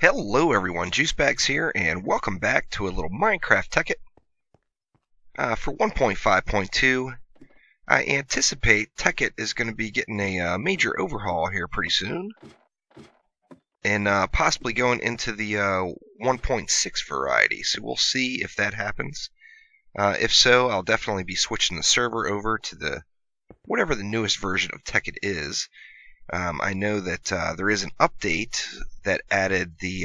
Hello everyone, Juicebags here, and welcome back to a little Minecraft Tekkit. For 1.5.2, I anticipate Tekkit is going to be getting a major overhaul here pretty soon, and possibly going into the 1.6 variety, so we'll see if that happens. If so, I'll definitely be switching the server over to whatever the newest version of Tekkit is. I know that there is an update that added the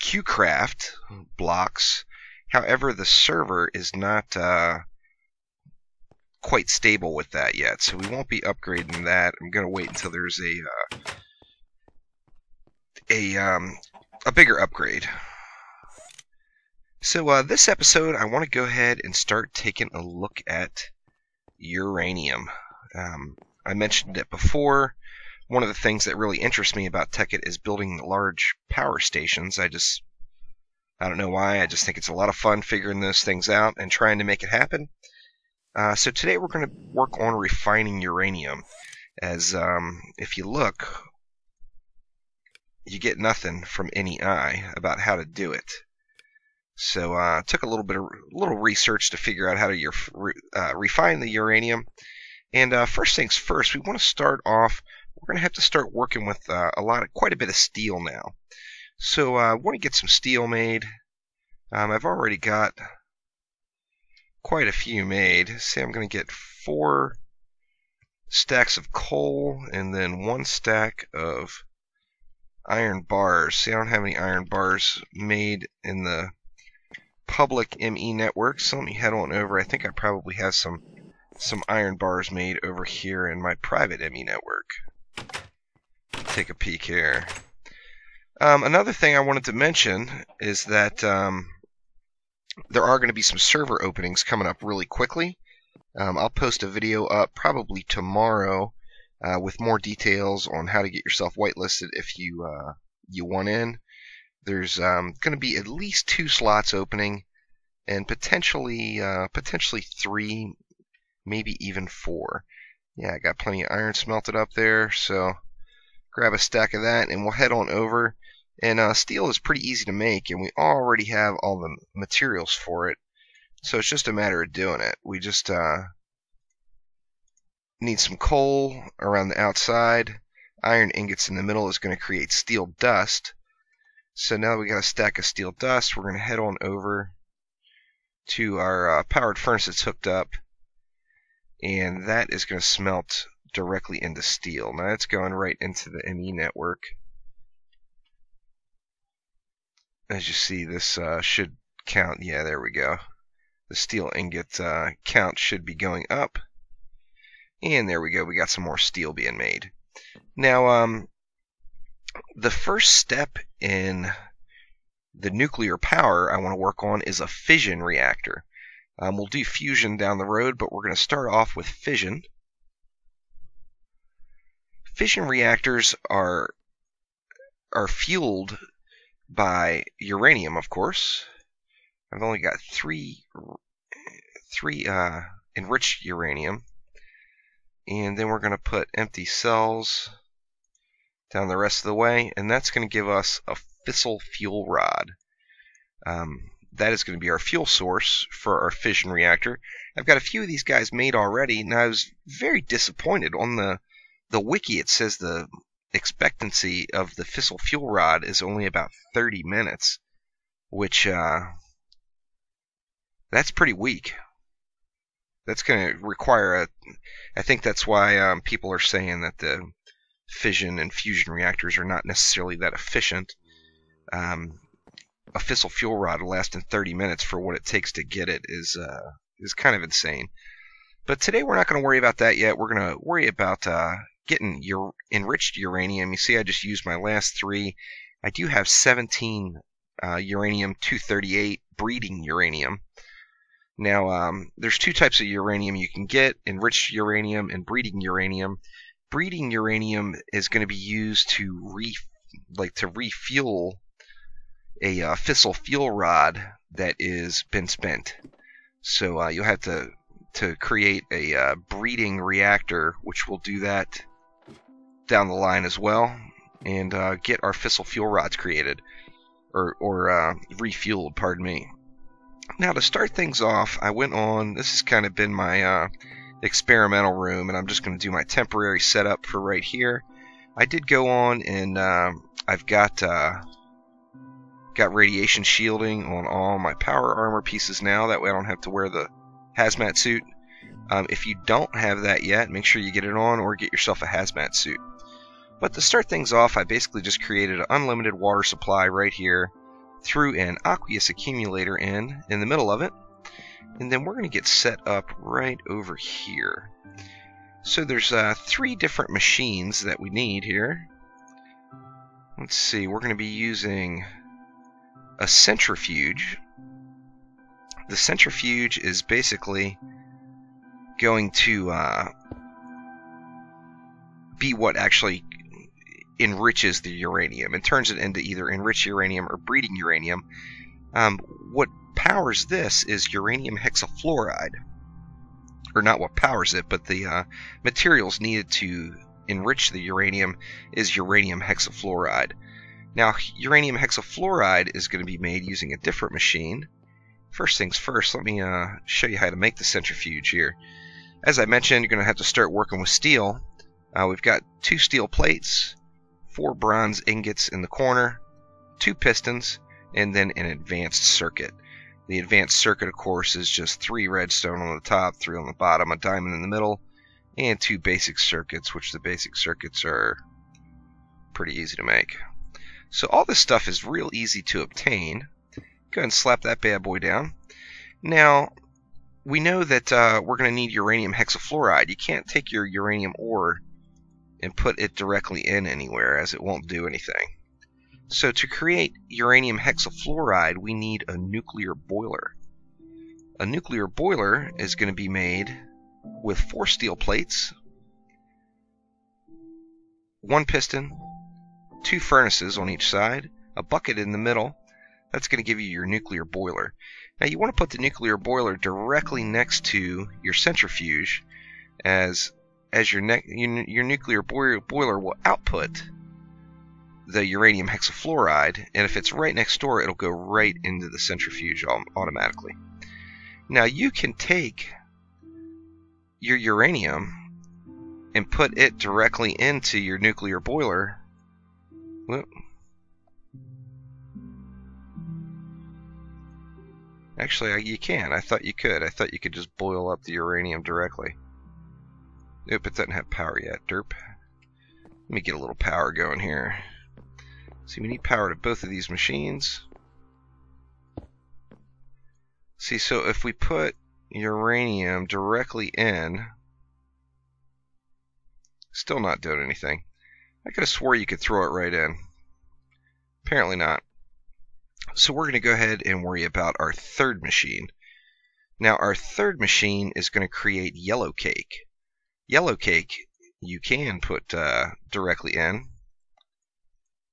QCraft blocks. However, the server is not quite stable with that yet, so we won't be upgrading that. I'm going to wait until there's a bigger upgrade. So this episode, I want to go ahead and start taking a look at uranium. I mentioned it before. One of the things that really interests me about Tekkit is building large power stations. I don't know why. I just think it's a lot of fun figuring those things out and trying to make it happen. So today we're going to work on refining uranium. As if you look, you get nothing from any eye about how to do it. So I took a little research to figure out how to refine the uranium. And first things first, we want to start off. We're going to have to start working with quite a bit of steel now. So I want to get some steel made. I've already got quite a few made. Say I'm going to get 4 stacks of coal and then 1 stack of iron bars. See, I don't have any iron bars made in the public ME network, so let me head on over. I think I probably have some iron bars made over here in my private ME network. Take a peek here. Another thing I wanted to mention is that there are going to be some server openings coming up really quickly. I'll post a video up probably tomorrow with more details on how to get yourself whitelisted if you want in. There's going to be at least 2 slots opening, and potentially 3, maybe even 4. Yeah, I got plenty of iron smelted up there, so grab a stack of that and we'll head on over. And steel is pretty easy to make, and we already have all the materials for it, so it's just a matter of doing it. We just need some coal around the outside. Iron ingots in the middle is going to create steel dust. So now we got a stack of steel dust. We're going to head on over to our powered furnace that's hooked up, and that is going to smelt directly into steel. Now it's going right into the ME network. As you see, this should count. Yeah, there we go. The steel ingot count should be going up. And there we go. We got some more steel being made. Now, the first step in the nuclear power I want to work on is a fission reactor. We'll do fusion down the road, but we're going to start off with fission. Fission reactors are fueled by uranium, of course. I've only got 3 enriched uranium, and then we're going to put empty cells down the rest of the way, and that's going to give us a fissile fuel rod. That is going to be our fuel source for our fission reactor. I've got a few of these guys made already, and I was very disappointed. On the wiki, it says the expectancy of the fissile fuel rod is only about 30 minutes, which that's pretty weak. That's going to require I think that's why people are saying that the fission and fusion reactors are not necessarily that efficient. A fissile fuel rod lasting 30 minutes for what it takes to get it is kind of insane. But today we're not going to worry about that yet. We're going to worry about getting your enriched uranium. You see, I just used my last 3. I do have 17 uranium-238 breeding uranium. Now, there's 2 types of uranium you can get: enriched uranium and breeding uranium. Breeding uranium is going to be used to refuel a fissile fuel rod that is been spent. So you'll have to create a breeding reactor, which will do that down the line as well. and get our fissile fuel rods created, or refueled, pardon me. Now, to start things off, I went on, this has kind of been my experimental room, and I'm just going to do my temporary setup for right here. I did go on and I've got radiation shielding on all my power armor pieces now. That way I don't have to wear the hazmat suit. If you don't have that yet, make sure you get it on or get yourself a hazmat suit. But to start things off, I basically just created an unlimited water supply right here, threw an aqueous accumulator in the middle of it, and then we're going to get set up right over here. So there's 3 different machines that we need here. Let's see, we're going to be using a centrifuge. The centrifuge is basically going to be what actually enriches the uranium and turns it into either enriched uranium or breeding uranium. What powers this is uranium hexafluoride, or not what powers it, but the materials needed to enrich the uranium is uranium hexafluoride. Now, uranium hexafluoride is going to be made using a different machine. First things first, let me show you how to make the centrifuge here. As I mentioned, you're going to have to start working with steel. We've got 2 steel plates, 4 bronze ingots in the corner, 2 pistons, and then an advanced circuit. The advanced circuit, of course, is just 3 redstone on the top, 3 on the bottom, a diamond in the middle, and 2 basic circuits, which the basic circuits are pretty easy to make. So all this stuff is real easy to obtain. Go ahead and slap that bad boy down. Now, we know that we're going to need uranium hexafluoride. You can't take your uranium ore and put it directly in anywhere, as it won't do anything. So to create uranium hexafluoride, we need a nuclear boiler. A nuclear boiler is going to be made with 4 steel plates, 1 piston, 2 furnaces on each side, a bucket in the middle. That's going to give you your nuclear boiler. Now you want to put the nuclear boiler directly next to your centrifuge, as your nuclear boiler will output the uranium hexafluoride, and if it's right next door, it'll go right into the centrifuge automatically. Now you can take your uranium and put it directly into your nuclear boiler. Whoop. Actually, you can. I thought you could. I thought you could just boil up the uranium directly. Nope, it doesn't have power yet. Derp. Let me get a little power going here. See, we need power to both of these machines. See, so if we put uranium directly in, still not doing anything. I could have swore you could throw it right in. Apparently not. So we're going to go ahead and worry about our 3rd machine. Now, our 3rd machine is going to create yellow cake. Yellow cake you can put directly in.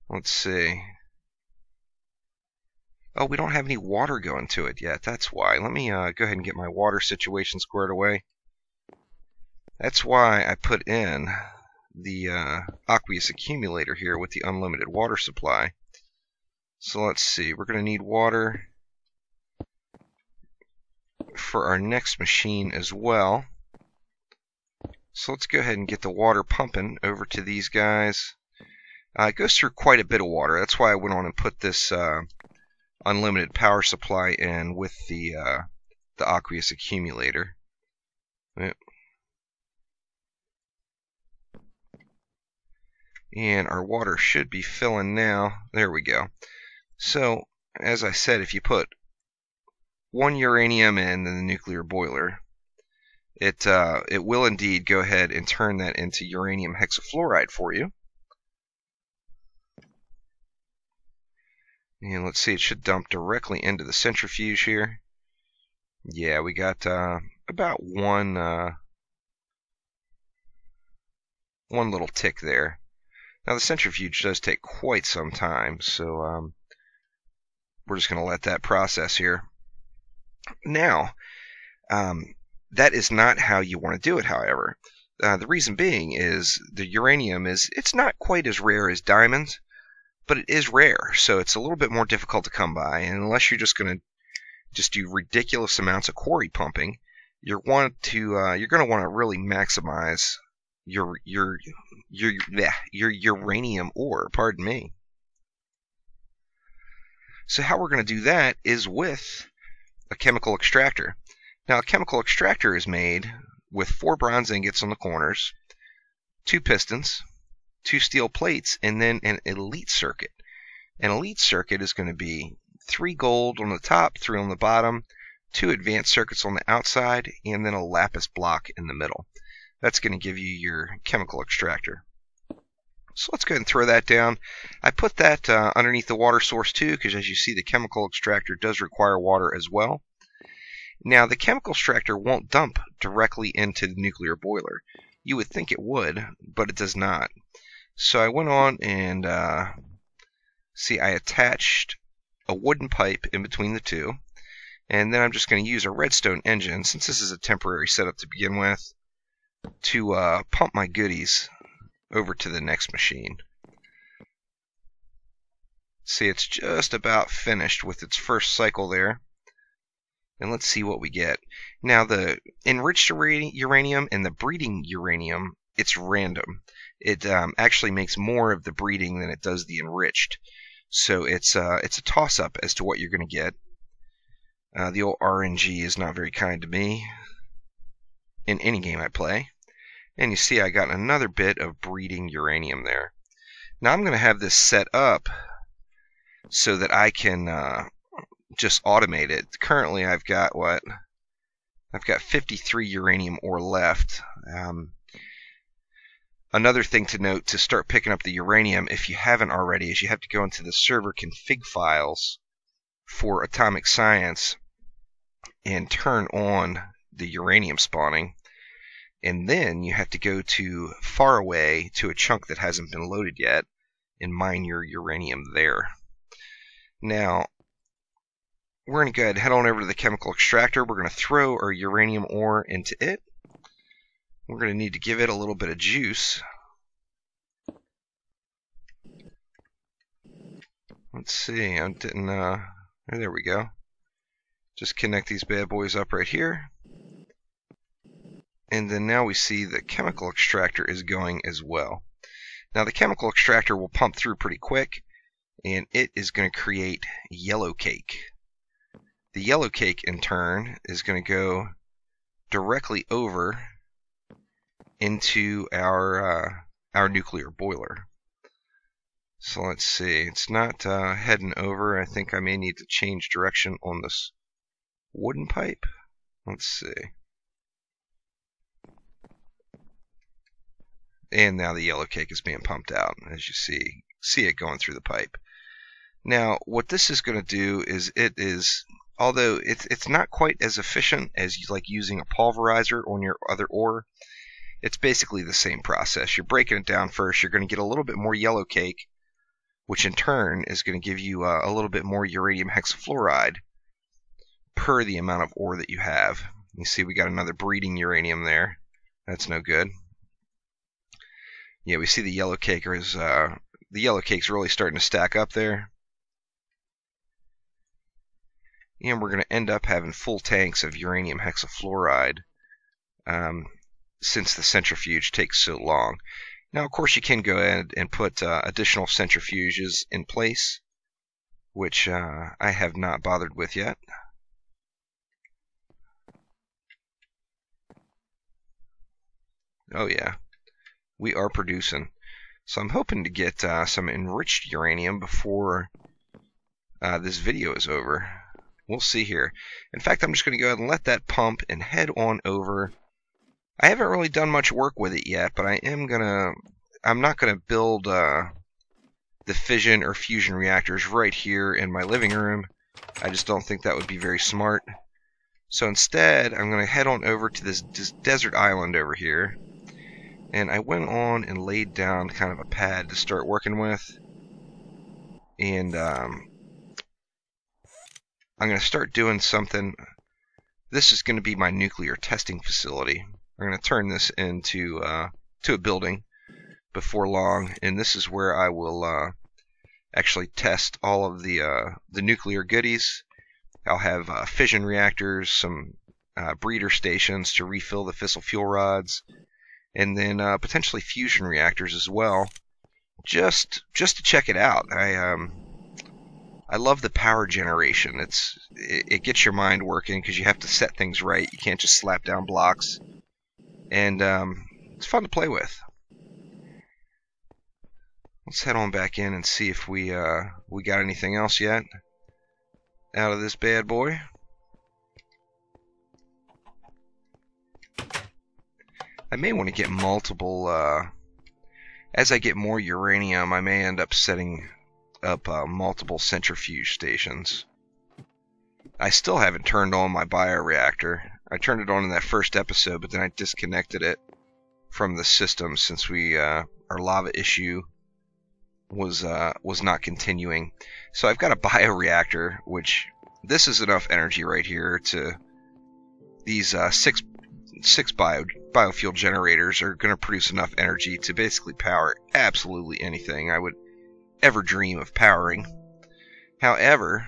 Let's see. Oh, we don't have any water going to it yet. That's why. Let me go ahead and get my water situation squared away. That's why I put in the aqueous accumulator here with the unlimited water supply. So let's see. We're going to need water for our next machine as well. So let's go ahead and get the water pumping over to these guys. It goes through quite a bit of water. That's why I went on and put this unlimited power supply in with the aqueous accumulator. Yep. And our water should be filling now. There we go. So, as I said, if you put 1 uranium in the nuclear boiler, it will indeed go ahead and turn that into uranium hexafluoride for you. And let's see, it should dump directly into the centrifuge here. Yeah, we got about one little tick there. Now the centrifuge does take quite some time, so we're just going to let that process here. Now, that is not how you want to do it, however. The reason being is the uranium it's not quite as rare as diamonds, but it is rare, so it's a little bit more difficult to come by. And unless you're just going to do ridiculous amounts of quarry pumping, you're going to want to really maximize your uranium ore. Pardon me. So how we're going to do that is with a chemical extractor. Now, a chemical extractor is made with 4 bronze ingots on the corners, 2 pistons, 2 steel plates, and then an elite circuit. An elite circuit is going to be 3 gold on the top, 3 on the bottom, 2 advanced circuits on the outside, and then a lapis block in the middle. That's going to give you your chemical extractor. So let's go ahead and throw that down. I put that underneath the water source too, because as you see, the chemical extractor does require water as well. Now, the chemical extractor won't dump directly into the nuclear boiler. You would think it would, but it does not. So I went on and I attached a wooden pipe in between the two, and then I'm just going to use a redstone engine, since this is a temporary setup to begin with, to pump my goodies over to the next machine. See, it's just about finished with its first cycle there. And let's see what we get. Now, the enriched uranium and the breeding uranium, it's random. It actually makes more of the breeding than it does the enriched. So it's a toss-up as to what you're going to get. The old RNG is not very kind to me in any game I play. And you see I got another bit of breeding uranium there. Now I'm going to have this set up so that I can just automate it. Currently I've got 53 uranium ore left. Another thing to note to start picking up the uranium, if you haven't already, is you have to go into the server config files for Atomic Science and turn on the uranium spawning. And then you have to go to far away to a chunk that hasn't been loaded yet and mine your uranium there. Now, we're going to go ahead and head on over to the chemical extractor. We're going to throw our uranium ore into it. We're going to need to give it a little bit of juice. Let's see, I didn't, there we go. Just connect these bad boys up right here. And then now we see the chemical extractor is going as well. Now the chemical extractor will pump through pretty quick, and it is going to create yellow cake. The yellow cake, in turn, is going to go directly over into our nuclear boiler. So let's see, it's not heading over. I think I may need to change direction on this wooden pipe. Let's see. And now the yellow cake is being pumped out, as you see it going through the pipe. Now, what this is going to do is although it's not quite as efficient as like using a pulverizer on your other ore, it's basically the same process. You're breaking it down first. You're going to get a little bit more yellow cake, which in turn is going to give you a little bit more uranium hexafluoride per the amount of ore that you have. You see we got another breeding uranium there. That's no good. Yeah, we see the yellow cake the yellow cake's really starting to stack up there. And we're going to end up having full tanks of uranium hexafluoride since the centrifuge takes so long. Now, of course, you can go ahead and put additional centrifuges in place, which I have not bothered with yet. Oh yeah, we are producing. So I'm hoping to get some enriched uranium before this video is over. We'll see here. In fact, I'm just going to go ahead and let that pump and head on over. I haven't really done much work with it yet, but I'm not going to build the fission or fusion reactors right here in my living room. I just don't think that would be very smart. So instead, I'm going to head on over to this desert island over here. And I went on and laid down kind of a pad to start working with. And I'm going to start doing something. This is going to be my nuclear testing facility. I'm going to turn this into to a building before long, and this is where I will actually test all of the nuclear goodies. I'll have fission reactors, some breeder stations to refill the fissile fuel rods, and then potentially fusion reactors as well, just to check it out. I love the power generation. It gets your mind working because you have to set things right. You can't just slap down blocks, and it's fun to play with. Let's head on back in and see if we got anything else yet out of this bad boy. I may want to get multiple. As I get more uranium, I may end up setting up multiple centrifuge stations. I still haven't turned on my bioreactor. I turned it on in that first episode, but then I disconnected it from the system since our lava issue was not continuing. So I've got a bioreactor, which this is enough energy right here to these six biofuel generators are going to produce enough energy to basically power absolutely anything I would ever dream of powering. However,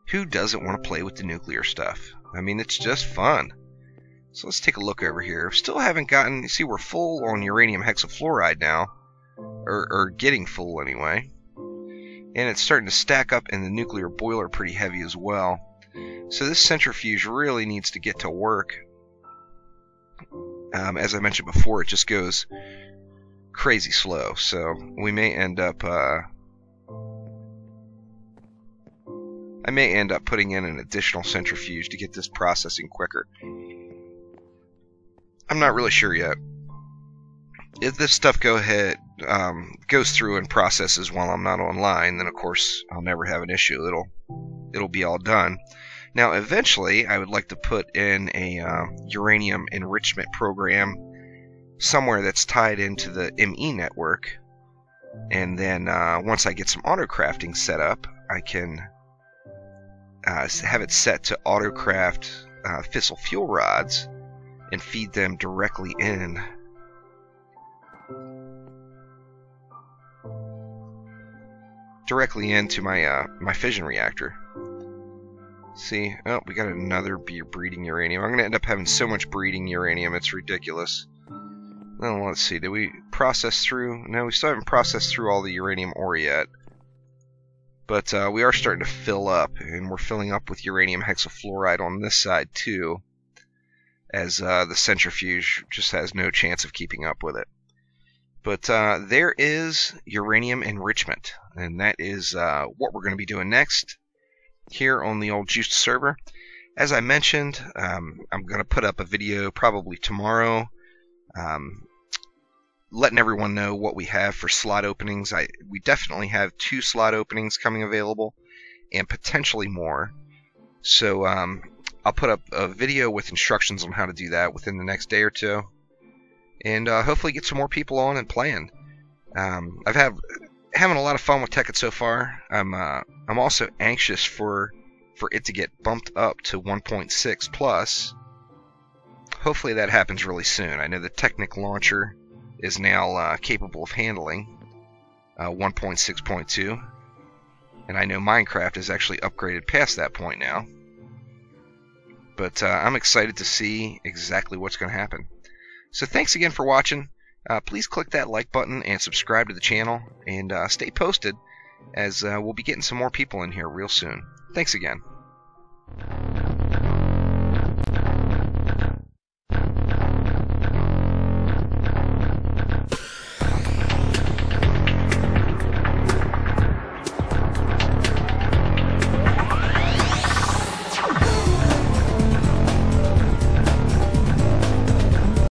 who doesn't want to play with the nuclear stuff? I mean, it's just fun. So let's take a look over here. Still haven't gotten, you see, we're full on uranium hexafluoride now, or getting full anyway, and it's starting to stack up in the nuclear boiler pretty heavy as well. So this centrifuge really needs to get to work. As I mentioned before, it just goes crazy slow, so we may end up I may end up putting in an additional centrifuge to get this processing quicker. I'm not really sure yet. If this stuff goes through and processes while I'm not online, then of course I'll never have an issue. It'll be all done. Now eventually I would like to put in a uranium enrichment program somewhere that's tied into the ME network, and then once I get some auto-crafting set up, I can have it set to auto-craft fissile fuel rods and feed them directly into my fission reactor. See, oh, we got another breeding uranium. I'm going to end up having so much breeding uranium, it's ridiculous. Well, let's see, did we process through? No, we still haven't processed through all the uranium ore yet. But we are starting to fill up, and we're filling up with uranium hexafluoride on this side too, as the centrifuge just has no chance of keeping up with it. But there is uranium enrichment, and that is what we're going to be doing next here on the old Juiced server. As I mentioned, I'm going to put up a video probably tomorrow, letting everyone know what we have for slot openings. We definitely have 2 slot openings coming available, and potentially more. So I'll put up a video with instructions on how to do that within the next day or two, and hopefully get some more people on and playing. I've having a lot of fun with Tekkit so far. I'm also anxious for it to get bumped up to 1.6 plus. Hopefully that happens really soon. I know the Technic Launcher is now capable of handling 1.6.2, and I know Minecraft is actually upgraded past that point now. But I'm excited to see exactly what's going to happen. So thanks again for watching. Please click that like button and subscribe to the channel, and stay posted, as we'll be getting some more people in here real soon. Thanks again.